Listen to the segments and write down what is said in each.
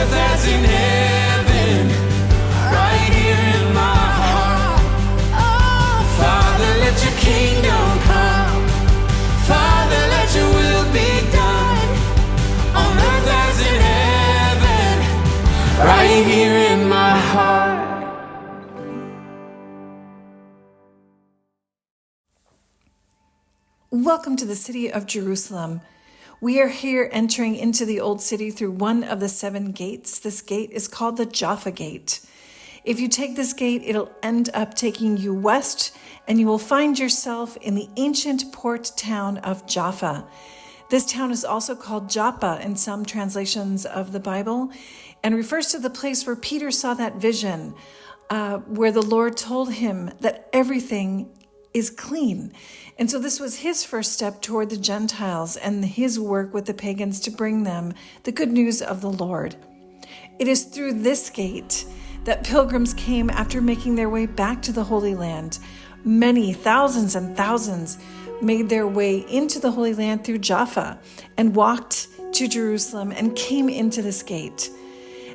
earth as in heaven, right here in my heart. Father, let your kingdom come. Father, let your will be done, on earth as in heaven, right here in my heart. Welcome to the city of Jerusalem. We are here entering into the old city through one of the 7 gates. This gate is called the Jaffa Gate. If you take this gate, it'll end up taking you west, and you will find yourself in the ancient port town of Jaffa. This town is also called Joppa in some translations of the Bible, and refers to the place where Peter saw that vision, where the Lord told him that everything is clean. And so this was his first step toward the Gentiles and his work with the pagans to bring them the good news of the Lord. It is through this gate that pilgrims came after making their way back to the Holy Land. Many thousands and thousands made their way into the Holy Land through Jaffa and walked to Jerusalem and came into this gate.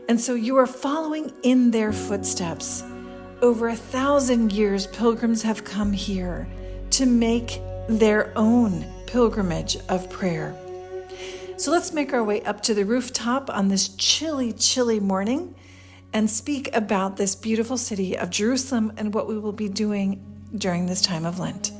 And so you are following in their footsteps. Over 1,000 years, pilgrims have come here to make their own pilgrimage of prayer. So let's make our way up to the rooftop on this chilly, chilly morning and speak about this beautiful city of Jerusalem and what we will be doing during this time of Lent.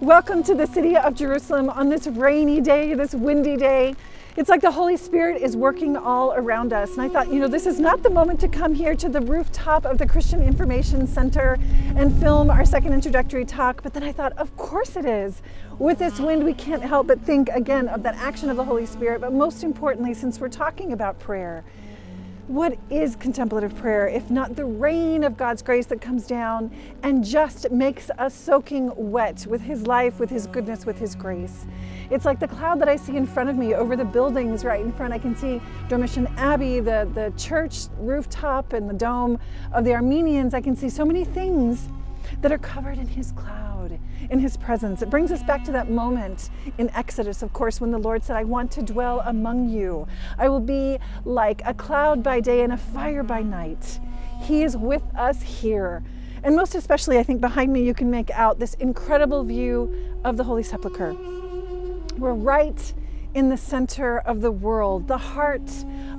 Welcome to the city of Jerusalem on this rainy day, this windy day. It's like the Holy Spirit is working all around us. And I thought, this is not the moment to come here to the rooftop of the Christian Information Center and film our second introductory talk. But then I thought, of course it is. With this wind, we can't help but think again of that action of the Holy Spirit. But most importantly, since we're talking about prayer, what is contemplative prayer if not the rain of God's grace that comes down and just makes us soaking wet with His life, with His goodness, with His grace? It's like the cloud that I see in front of me over the buildings right in front. I can see Dormition Abbey, the church rooftop and the dome of the Armenians. I can see so many things that are covered in His cloud, in His presence. It brings us back to that moment in Exodus, of course, when the Lord said, I want to dwell among you. I will be like a cloud by day and a fire by night. He is with us here. And most especially, I think behind me, you can make out this incredible view of the Holy Sepulchre. We're right in the center of the world, the heart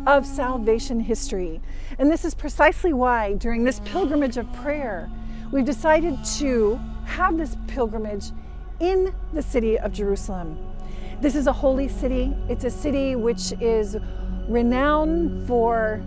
of salvation history. And this is precisely why, during this pilgrimage of prayer, we've decided to have this pilgrimage in the city of Jerusalem. This is a holy city. It's a city which is renowned for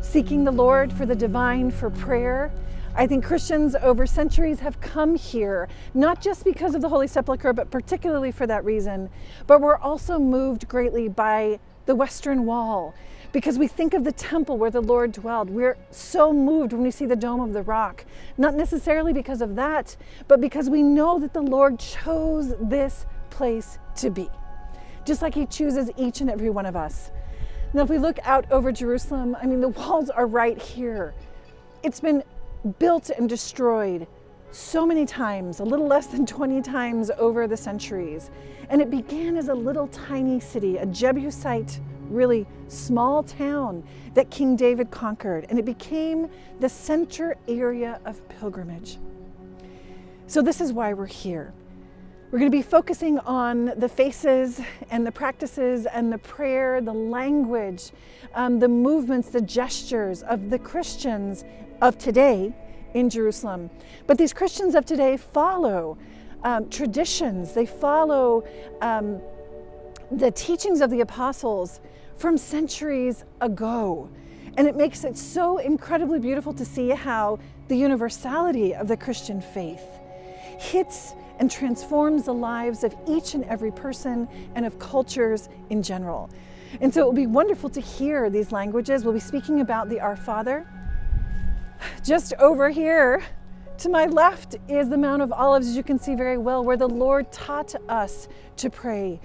seeking the Lord, for the divine, for prayer. I think Christians over centuries have come here, not just because of the Holy Sepulchre, but particularly for that reason. But we're also moved greatly by the Western Wall, because we think of the temple where the Lord dwelled. We're so moved when we see the Dome of the Rock, not necessarily because of that, but because we know that the Lord chose this place to be, just like He chooses each and every one of us. Now, if we look out over Jerusalem, the walls are right here. It's been built and destroyed so many times, a little less than 20 times over the centuries. And it began as a little tiny city, a Jebusite, really small town that King David conquered, and it became the center area of pilgrimage. So this is why we're here. We're going to be focusing on the faces and the practices and the prayer, the language, the movements, the gestures of the Christians of today in Jerusalem. But these Christians of today follow traditions. They follow the teachings of the apostles from centuries ago. And it makes it so incredibly beautiful to see how the universality of the Christian faith hits and transforms the lives of each and every person and of cultures in general. And so it will be wonderful to hear these languages. We'll be speaking about the Our Father. Just over here to my left is the Mount of Olives, as you can see very well, where the Lord taught us to pray.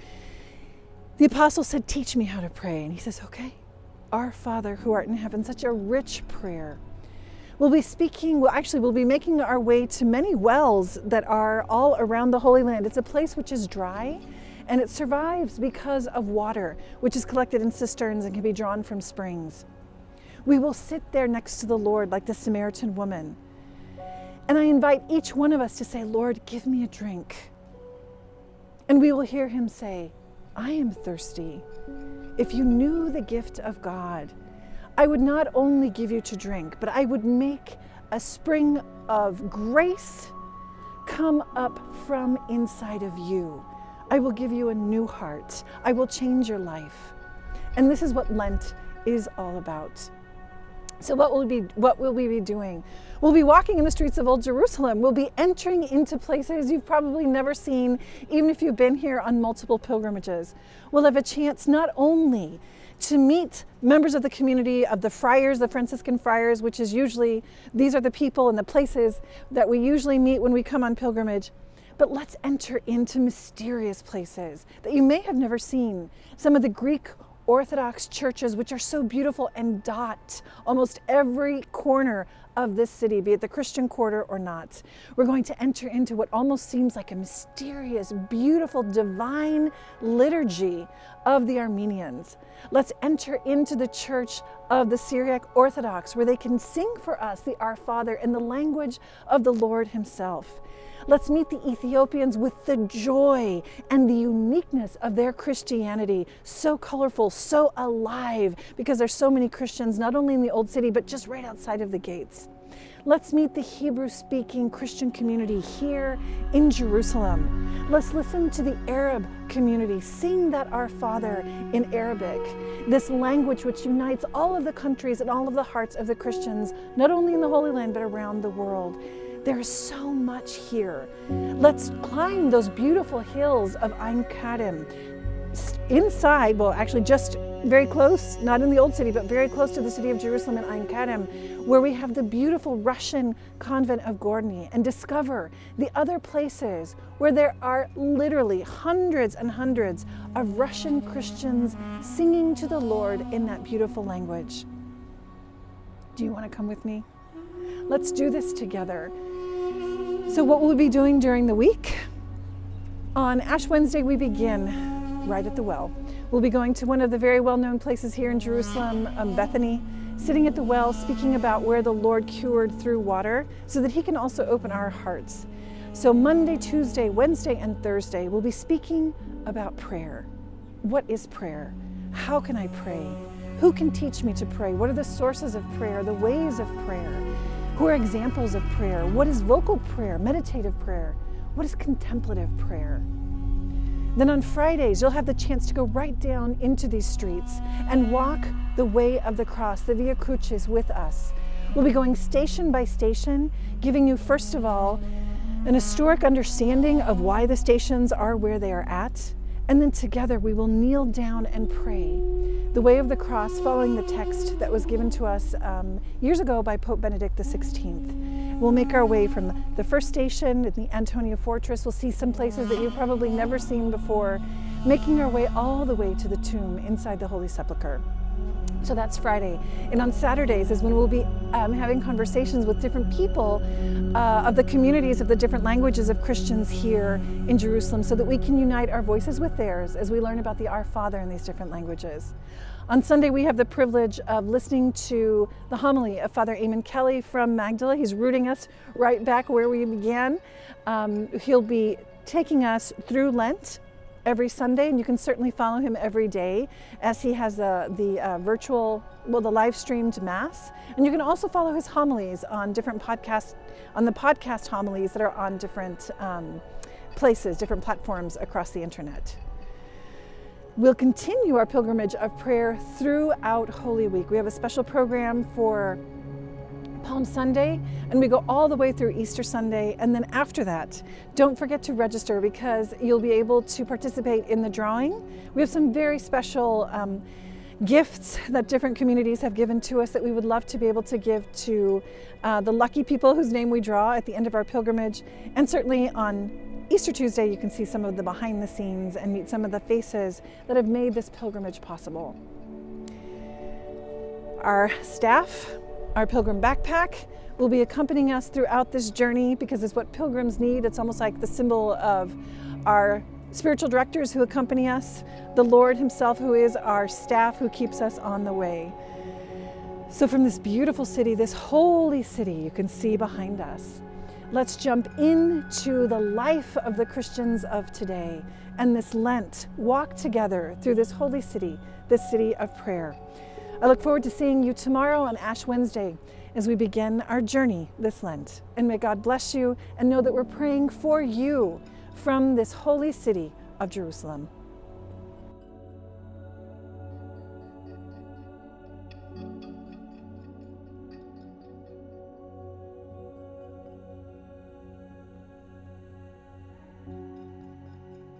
The apostle said, teach me how to pray. And he says, okay, Our Father who art in heaven, such a rich prayer. We'll be making our way to many wells that are all around the Holy Land. It's a place which is dry and it survives because of water, which is collected in cisterns and can be drawn from springs. We will sit there next to the Lord like the Samaritan woman. And I invite each one of us to say, Lord, give me a drink. And we will hear him say, I am thirsty. If you knew the gift of God, I would not only give you to drink, but I would make a spring of grace come up from inside of you. I will give you a new heart. I will change your life. And this is what Lent is all about. So what will we be doing? We'll be walking in the streets of Old Jerusalem. We'll be entering into places you've probably never seen, even if you've been here on multiple pilgrimages. We'll have a chance not only to meet members of the community of the friars, the Franciscan friars, which is usually, these are the people and the places that we usually meet when we come on pilgrimage. But let's enter into mysterious places that you may have never seen. Some of the Greek Orthodox churches, which are so beautiful and dot almost every corner of this city, be it the Christian quarter or not. We're going to enter into what almost seems like a mysterious, beautiful, divine liturgy of the Armenians. Let's enter into the church of the Syriac Orthodox, where they can sing for us the Our Father in the language of the Lord himself. Let's meet the Ethiopians with the joy and the uniqueness of their Christianity. So colorful, so alive, because there's so many Christians, not only in the Old City, but just right outside of the gates. Let's meet the Hebrew-speaking Christian community here in Jerusalem. Let's listen to the Arab community sing that Our Father in Arabic, this language which unites all of the countries and all of the hearts of the Christians, not only in the Holy Land, but around the world. There is so much here. Let's climb those beautiful hills of Ein Karim. Inside, well, actually just very close, not in the Old City, but very close to the city of Jerusalem in Ein Karim, where we have the beautiful Russian convent of Gorny, and discover the other places where there are literally hundreds and hundreds of Russian Christians singing to the Lord in that beautiful language. Do you want to come with me? Let's do this together. So what we'll be doing during the week, on Ash Wednesday we begin right at the well. We'll be going to one of the very well-known places here in Jerusalem, Bethany, sitting at the well, speaking about where the Lord cured through water so that he can also open our hearts. So Monday, Tuesday, Wednesday, and Thursday, we'll be speaking about prayer. What is prayer? How can I pray? Who can teach me to pray? What are the sources of prayer, the ways of prayer? Who are examples of prayer? What is vocal prayer, meditative prayer? What is contemplative prayer? Then on Fridays, you'll have the chance to go right down into these streets and walk the way of the cross, the Via Crucis, with us. We'll be going station by station, giving you, first of all, an historic understanding of why the stations are where they are at. And then together we will kneel down and pray the way of the cross, following the text that was given to us years ago by Pope Benedict XVI. We'll make our way from the first station at the Antonia Fortress. We'll see some places that you've probably never seen before, making our way all the way to the tomb inside the Holy Sepulchre. So that's Friday. And on Saturdays is when we'll be having conversations with different people of the communities of the different languages of Christians here in Jerusalem, so that we can unite our voices with theirs as we learn about the Our Father in these different languages. On Sunday, we have the privilege of listening to the homily of Father Eamon Kelly from Magdala. He's rooting us right back where we began. He'll be taking us through Lent every Sunday, and you can certainly follow him every day as he has the live streamed Mass. And you can also follow his homilies on different podcasts, on the podcast homilies that are on different places, different platforms across the internet. We'll continue our pilgrimage of prayer throughout Holy Week. We have a special program for Palm Sunday, and we go all the way through Easter Sunday. And then after that, don't forget to register, because you'll be able to participate in the drawing. We have some very special gifts that different communities have given to us that we would love to be able to give to the lucky people whose name we draw at the end of our pilgrimage. And certainly on Easter Tuesday, you can see some of the behind the scenes and meet some of the faces that have made this pilgrimage possible. Our staff, our pilgrim backpack, will be accompanying us throughout this journey, because it's what pilgrims need. It's almost like the symbol of our spiritual directors who accompany us, the Lord himself who is our staff who keeps us on the way. So from this beautiful city, this holy city you can see behind us, let's jump into the life of the Christians of today and this Lent, walk together through this holy city, this city of prayer. I look forward to seeing you tomorrow on Ash Wednesday as we begin our journey this Lent. And may God bless you, and know that we're praying for you from this holy city of Jerusalem.